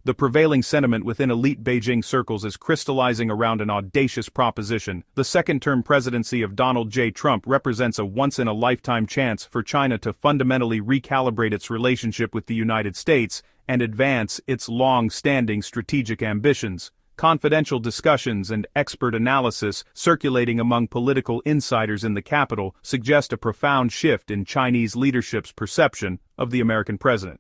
The prevailing sentiment within elite Beijing circles is crystallizing around an audacious proposition. The second-term presidency of Donald J. Trump represents a once-in-a-lifetime chance for China to fundamentally recalibrate its relationship with the United States and advance its long-standing strategic ambitions. Confidential discussions and expert analysis circulating among political insiders in the capital suggest a profound shift in Chinese leadership's perception of the American president.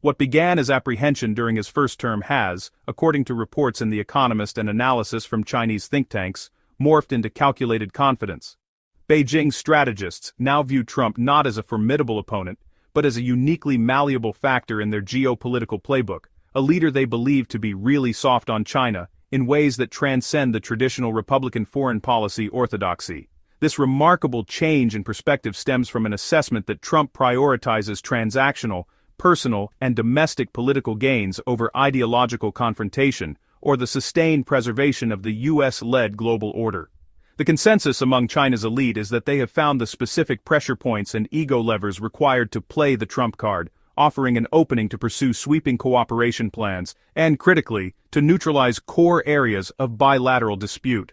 What began as apprehension during his first term has, according to reports in The Economist and analysis from Chinese think tanks, morphed into calculated confidence. Beijing strategists now view Trump not as a formidable opponent, but as a uniquely malleable factor in their geopolitical playbook, a leader they believe to be really soft on China, in ways that transcend the traditional Republican foreign policy orthodoxy. This remarkable change in perspective stems from an assessment that Trump prioritizes transactional, personal, and domestic political gains over ideological confrontation, or the sustained preservation of the US-led global order. The consensus among China's elite is that they have found the specific pressure points and ego levers required to play the Trump card, offering an opening to pursue sweeping cooperation plans, and, critically, to neutralize core areas of bilateral dispute.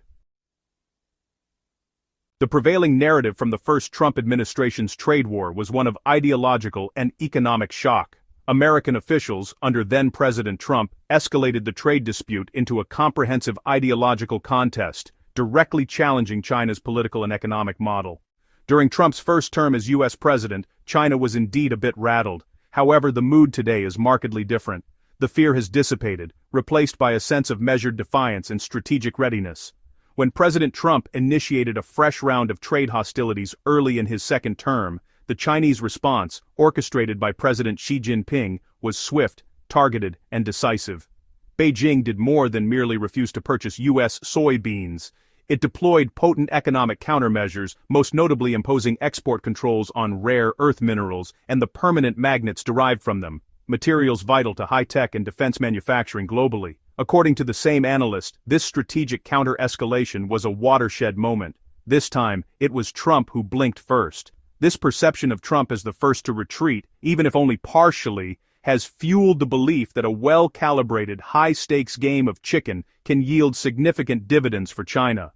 The prevailing narrative from the first Trump administration's trade war was one of ideological and economic shock. American officials, under then-President Trump, escalated the trade dispute into a comprehensive ideological contest, directly challenging China's political and economic model. During Trump's first term as U.S. president, China was indeed a bit rattled. However, the mood today is markedly different. The fear has dissipated, replaced by a sense of measured defiance and strategic readiness. When President Trump initiated a fresh round of trade hostilities early in his second term, the Chinese response, orchestrated by President Xi Jinping, was swift, targeted, and decisive. Beijing did more than merely refuse to purchase U.S. soybeans. It deployed potent economic countermeasures, most notably imposing export controls on rare earth minerals and the permanent magnets derived from them, materials vital to high-tech and defense manufacturing globally. According to the same analyst, this strategic counter-escalation was a watershed moment. This time, it was Trump who blinked first. This perception of Trump as the first to retreat, even if only partially, has fueled the belief that a well-calibrated, high-stakes game of chicken can yield significant dividends for China.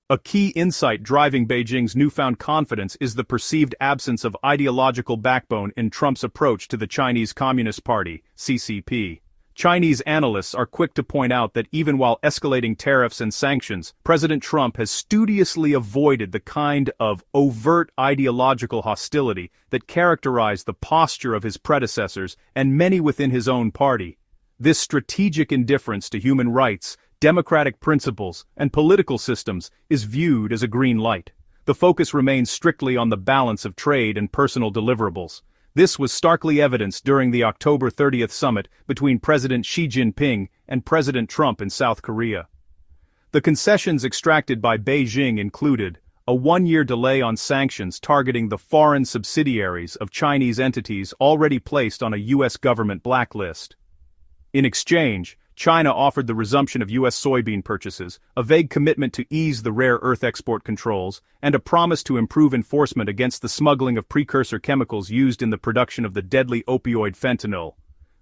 A key insight driving Beijing's newfound confidence is the perceived absence of ideological backbone in Trump's approach to the Chinese Communist Party, CCP. Chinese analysts are quick to point out that even while escalating tariffs and sanctions, President Trump has studiously avoided the kind of overt ideological hostility that characterized the posture of his predecessors and many within his own party. This strategic indifference to human rights, democratic principles, and political systems is viewed as a green light. The focus remains strictly on the balance of trade and personal deliverables. This was starkly evidenced during the October 30th summit between President Xi Jinping and President Trump in South Korea. The concessions extracted by Beijing included a one-year delay on sanctions targeting the foreign subsidiaries of Chinese entities already placed on a U.S. government blacklist. In exchange, China offered the resumption of U.S. soybean purchases, a vague commitment to ease the rare earth export controls, and a promise to improve enforcement against the smuggling of precursor chemicals used in the production of the deadly opioid fentanyl.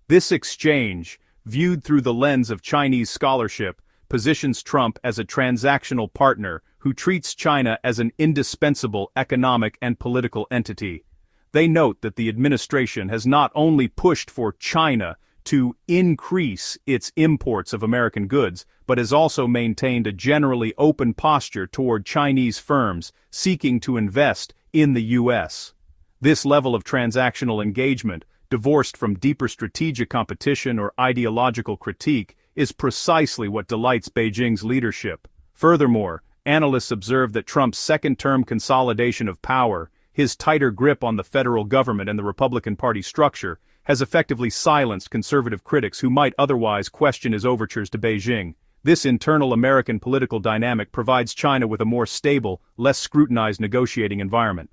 This exchange, viewed through the lens of Chinese scholarship, positions Trump as a transactional partner who treats China as an indispensable economic and political entity. They note that the administration has not only pushed for China to increase its imports of American goods, but has also maintained a generally open posture toward Chinese firms seeking to invest in the U.S. This level of transactional engagement, divorced from deeper strategic competition or ideological critique, is precisely what delights Beijing's leadership. Furthermore, analysts observe that Trump's second-term consolidation of power, his tighter grip on the federal government and the Republican Party structure, has effectively silenced conservative critics who might otherwise question his overtures to Beijing. This internal American political dynamic provides China with a more stable, less scrutinized negotiating environment.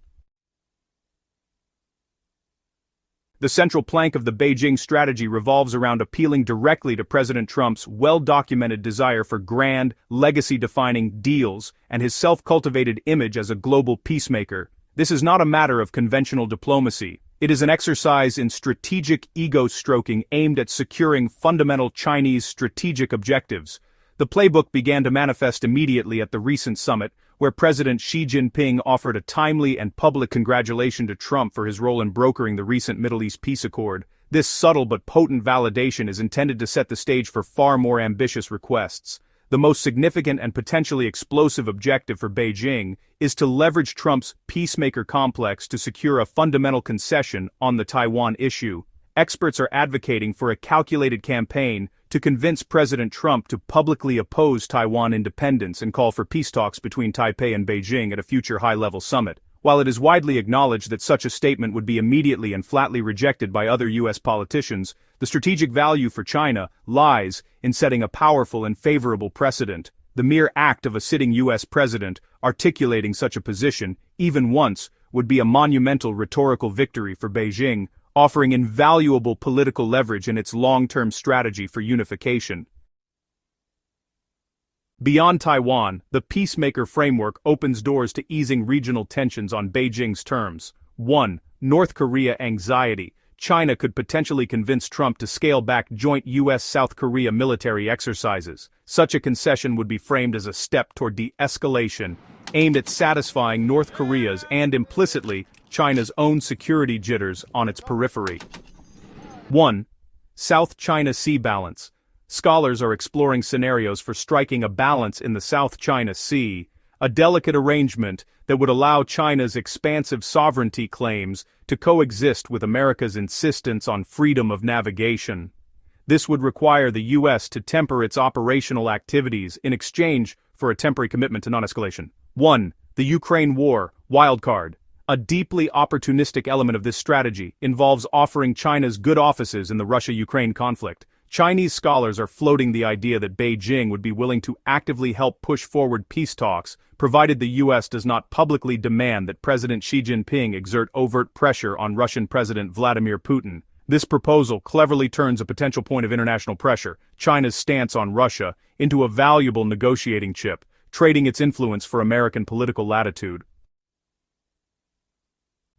The central plank of the Beijing strategy revolves around appealing directly to President Trump's well-documented desire for grand, legacy-defining deals and his self-cultivated image as a global peacemaker. This is not a matter of conventional diplomacy. It is an exercise in strategic ego-stroking aimed at securing fundamental Chinese strategic objectives. The playbook began to manifest immediately at the recent summit, where President Xi Jinping offered a timely and public congratulation to Trump for his role in brokering the recent Middle East peace accord. This subtle but potent validation is intended to set the stage for far more ambitious requests. The most significant and potentially explosive objective for Beijing is to leverage Trump's peacemaker complex to secure a fundamental concession on the Taiwan issue. Experts are advocating for a calculated campaign to convince President Trump to publicly oppose Taiwan independence and call for peace talks between Taipei and Beijing at a future high-level summit. While it is widely acknowledged that such a statement would be immediately and flatly rejected by other U.S. politicians, the strategic value for China lies in setting a powerful and favorable precedent. The mere act of a sitting U.S. president articulating such a position, even once, would be a monumental rhetorical victory for Beijing, offering invaluable political leverage in its long-term strategy for unification. Beyond Taiwan, the peacemaker framework opens doors to easing regional tensions on Beijing's terms. 1. North Korea anxiety. China could potentially convince Trump to scale back joint U.S.-South Korea military exercises. Such a concession would be framed as a step toward de-escalation, aimed at satisfying North Korea's and, implicitly, China's own security jitters on its periphery. 1. South China Sea balance. Scholars are exploring scenarios for striking a balance in the South China Sea, a delicate arrangement that would allow China's expansive sovereignty claims to coexist with America's insistence on freedom of navigation. This would require the U.S. to temper its operational activities in exchange for a temporary commitment to non-escalation. 1. The Ukraine war, wildcard. A deeply opportunistic element of this strategy involves offering China's good offices in the Russia-Ukraine conflict. Chinese scholars are floating the idea that Beijing would be willing to actively help push forward peace talks, provided the U.S. does not publicly demand that President Xi Jinping exert overt pressure on Russian President Vladimir Putin. This proposal cleverly turns a potential point of international pressure, China's stance on Russia, into a valuable negotiating chip, trading its influence for American political latitude.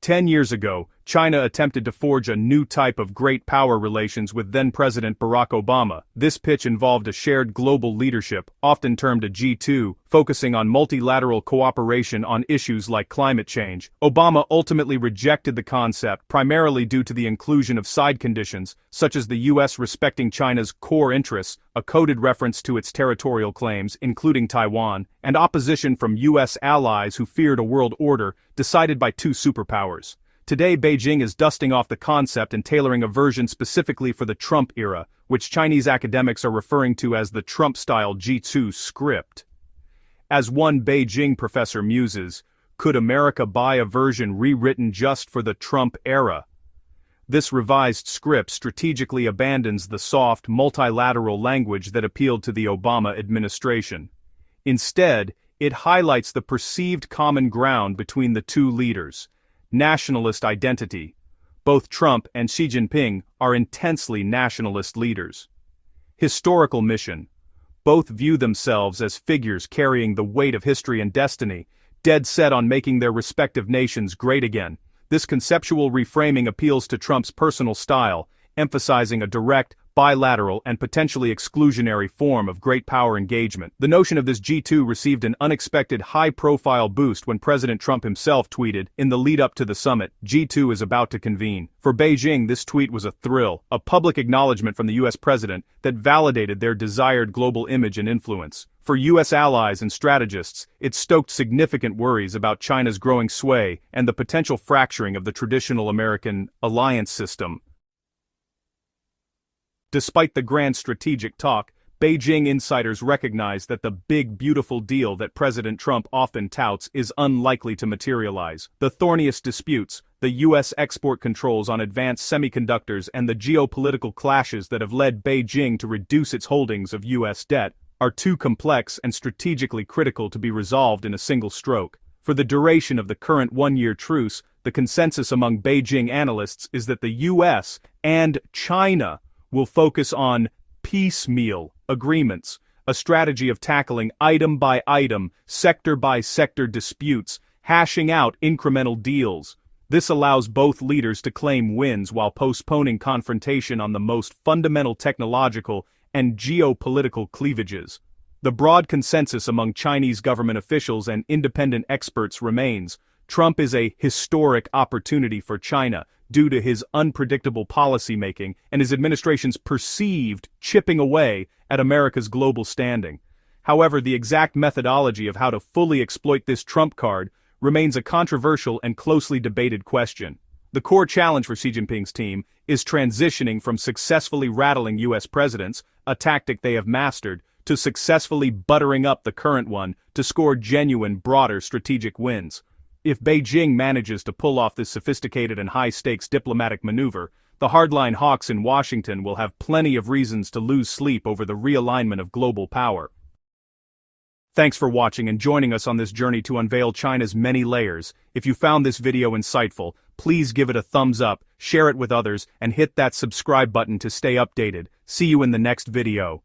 10 years ago, China attempted to forge a new type of great power relations with then-President Barack Obama. This pitch involved a shared global leadership, often termed a G2, focusing on multilateral cooperation on issues like climate change. Obama ultimately rejected the concept primarily due to the inclusion of side conditions, such as the U.S. respecting China's core interests, a coded reference to its territorial claims, including Taiwan, and opposition from U.S. allies who feared a world order decided by two superpowers. Today, Beijing is dusting off the concept and tailoring a version specifically for the Trump era, which Chinese academics are referring to as the Trump-style G2 script. As one Beijing professor muses, could America buy a version rewritten just for the Trump era? This revised script strategically abandons the soft, multilateral language that appealed to the Obama administration. Instead, it highlights the perceived common ground between the two leaders: nationalist identity. Both Trump and Xi Jinping are intensely nationalist leaders. Historical mission. Both view themselves as figures carrying the weight of history and destiny, dead set on making their respective nations great again. This conceptual reframing appeals to Trump's personal style, emphasizing a direct, bilateral, and potentially exclusionary form of great power engagement. The notion of this G2 received an unexpected high-profile boost when President Trump himself tweeted, in the lead-up to the summit, "G2 is about to convene." For Beijing, this tweet was a thrill, a public acknowledgement from the U.S. president that validated their desired global image and influence. For U.S. allies and strategists, it stoked significant worries about China's growing sway and the potential fracturing of the traditional American alliance system. Despite the grand strategic talk, Beijing insiders recognize that the big beautiful deal that President Trump often touts is unlikely to materialize. The thorniest disputes, the U.S. export controls on advanced semiconductors and the geopolitical clashes that have led Beijing to reduce its holdings of U.S. debt, are too complex and strategically critical to be resolved in a single stroke. For the duration of the current one-year truce, the consensus among Beijing analysts is that the U.S. and China will focus on piecemeal agreements, a strategy of tackling item-by-item, sector-by-sector disputes, hashing out incremental deals. This allows both leaders to claim wins while postponing confrontation on the most fundamental technological and geopolitical cleavages. The broad consensus among Chinese government officials and independent experts remains: Trump is a historic opportunity for China due to his unpredictable policymaking and his administration's perceived chipping away at America's global standing. However, the exact methodology of how to fully exploit this trump card remains a controversial and closely debated question. The core challenge for Xi Jinping's team is transitioning from successfully rattling U.S. presidents, a tactic they have mastered, to successfully buttering up the current one to score genuine, broader strategic wins. If Beijing manages to pull off this sophisticated and high-stakes diplomatic maneuver, the hardline hawks in Washington will have plenty of reasons to lose sleep over the realignment of global power. Thanks for watching and joining us on this journey to unveil China's many layers. If you found this video insightful, please give it a thumbs up, share it with others, and hit that subscribe button to stay updated. See you in the next video.